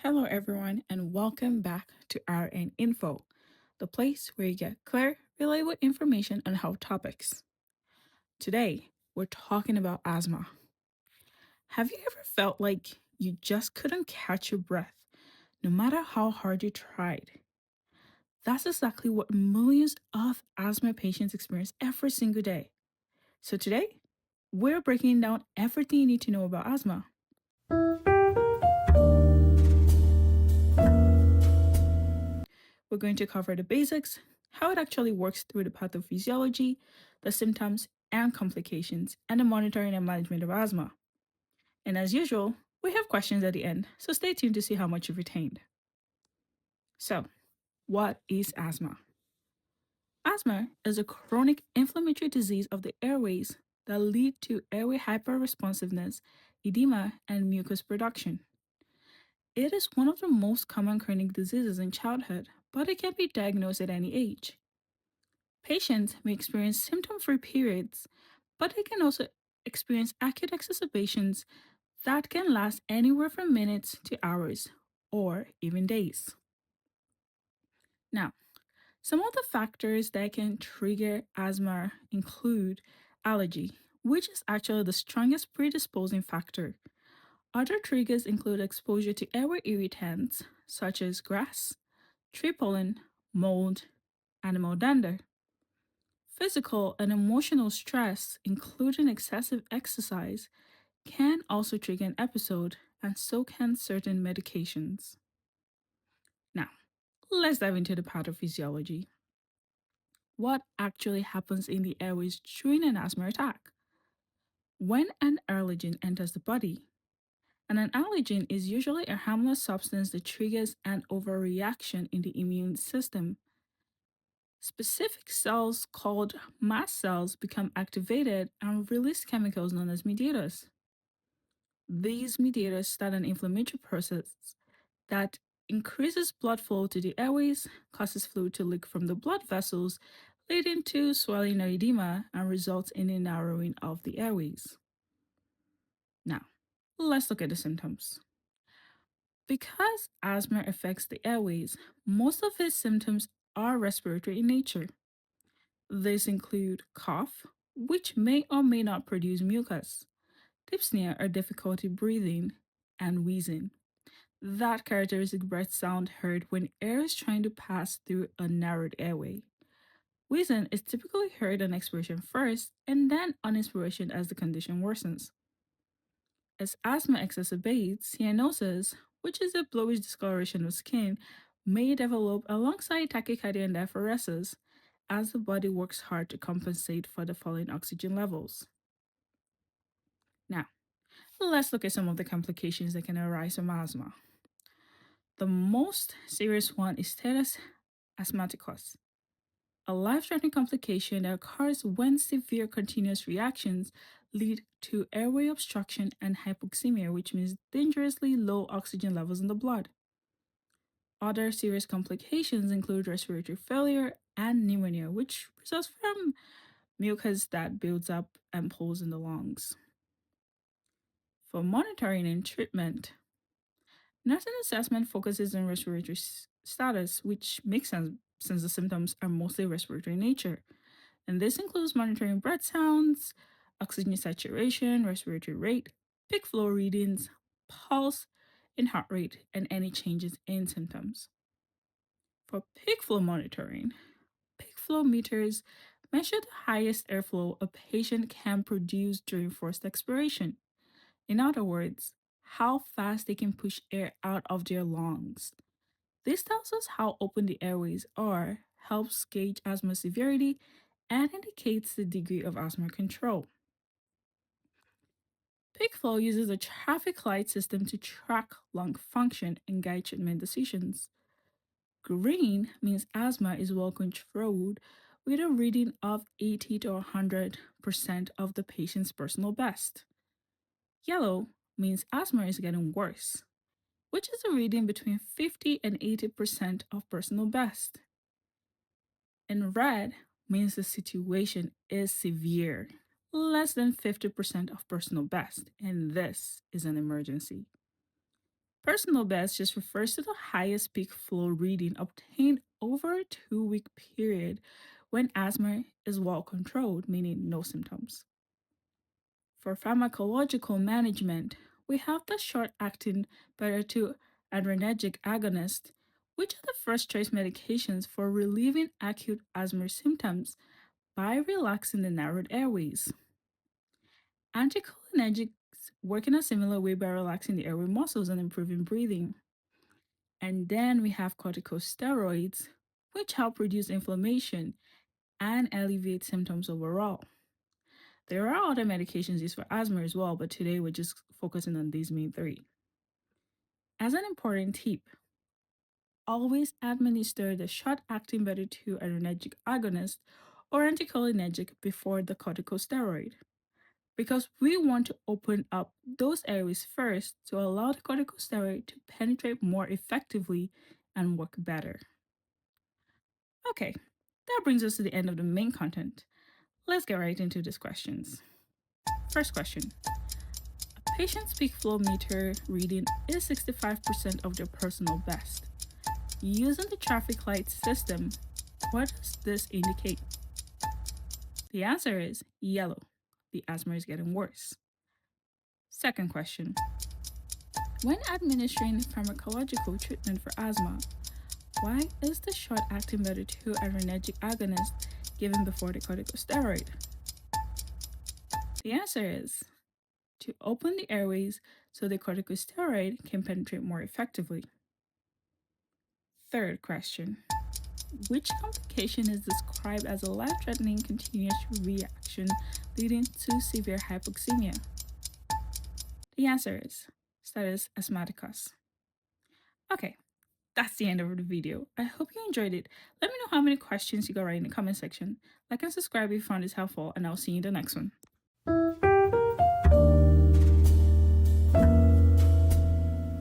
Hello, everyone, and welcome back to RN Info, the place where you get clear, reliable information on health topics. Today, we're talking about asthma. Have you ever felt like you just couldn't catch your breath, no matter how hard you tried? That's exactly what millions of asthma patients experience every single day. So, today, we're breaking down everything you need to know about asthma. We're going to cover the basics, how it actually works through the pathophysiology, the symptoms and complications, and the monitoring and management of asthma. And as usual, we have questions at the end, so stay tuned to see how much you've retained. So, what is asthma? Asthma is a chronic inflammatory disease of the airways that lead to airway hyperresponsiveness, edema, and mucus production. It is one of the most common chronic diseases in childhood, but it can be diagnosed at any age. Patients may experience symptom free periods, but they can also experience acute exacerbations that can last anywhere from minutes to hours or even days. Now, some of the factors that can trigger asthma include allergy, which is actually the strongest predisposing factor. Other triggers include exposure to airway irritants such as grass, tree pollen, mold, animal dander. Physical and emotional stress, including excessive exercise, can also trigger an episode, and so can certain medications. Now, let's dive into the pathophysiology. What actually happens in the airways during an asthma attack? When an allergen enters the body, and an allergen is usually a harmless substance that triggers an overreaction in the immune system. Specific cells called mast cells become activated and release chemicals known as mediators. These mediators start an inflammatory process that increases blood flow to the airways, causes fluid to leak from the blood vessels, leading to swelling or edema, and results in a narrowing of the airways. Now, let's look at the symptoms. Because asthma affects the airways, most of its symptoms are respiratory in nature. These include cough, which may or may not produce mucus, dyspnea or difficulty breathing, and wheezing. That characteristic breath sound heard when air is trying to pass through a narrowed airway. Wheezing is typically heard on expiration first and then on inspiration as the condition worsens. As asthma exacerbates, cyanosis, which is a bluish discoloration of skin, may develop alongside tachycardia and diaphoresis as the body works hard to compensate for the falling oxygen levels. Now, let's look at some of the complications that can arise from asthma. The most serious one is status asthmaticus, a life-threatening complication that occurs when severe continuous reactions lead to airway obstruction and hypoxemia, which means dangerously low oxygen levels in the blood. Other serious complications include respiratory failure and pneumonia, which results from mucus that builds up and pools in the lungs. For monitoring and treatment, nursing assessment focuses on respiratory status, which makes sense since the symptoms are mostly respiratory in nature. And this includes monitoring breath sounds, oxygen saturation, respiratory rate, peak flow readings, pulse, and heart rate, and any changes in symptoms. For peak flow monitoring, peak flow meters measure the highest airflow a patient can produce during forced expiration. In other words, how fast they can push air out of their lungs. This tells us how open the airways are, helps gauge asthma severity, and indicates the degree of asthma control. Peak flow uses a traffic light system to track lung function and guide treatment decisions. Green means asthma is well controlled with a reading of 80 to 100% of the patient's personal best. Yellow means asthma is getting worse, which is a reading between 50 and 80% of personal best. And red means the situation is severe, less than 50% of personal best, and this is an emergency. Personal best just refers to the highest peak flow reading obtained over a 2 week period when asthma is well controlled, meaning no symptoms. For pharmacological management, we have the short acting beta 2 adrenergic agonist, which are the first choice medications for relieving acute asthma symptoms by relaxing the narrowed airways. Anticholinergics work in a similar way by relaxing the airway muscles and improving breathing. And then we have corticosteroids, which help reduce inflammation and alleviate symptoms overall. There are other medications used for asthma as well, but today we're just focusing on these main three. As an important tip, always administer the short acting beta 2 adrenergic agonist or anticholinergic before the corticosteroid because we want to open up those areas first to allow the corticosteroid to penetrate more effectively and work better. Okay, that brings us to the end of the main content. Let's get right into these questions. First question. A patient's peak flow meter reading is 65% of their personal best. Using the traffic light system, what does this indicate? The answer is yellow. The asthma is getting worse. Second question. When administering pharmacological treatment for asthma, why is the short acting beta 2 adrenergic agonist given before the corticosteroid? The answer is to open the airways so the corticosteroid can penetrate more effectively. Third question. Which complication is described as a life-threatening continuous reaction leading to severe hypoxemia? The answer is status asthmaticus. Okay, that's the end of the video. I hope you enjoyed it. Let me know how many questions you got right in the comment section. Like and subscribe if you found this helpful, and I'll see you in the next one.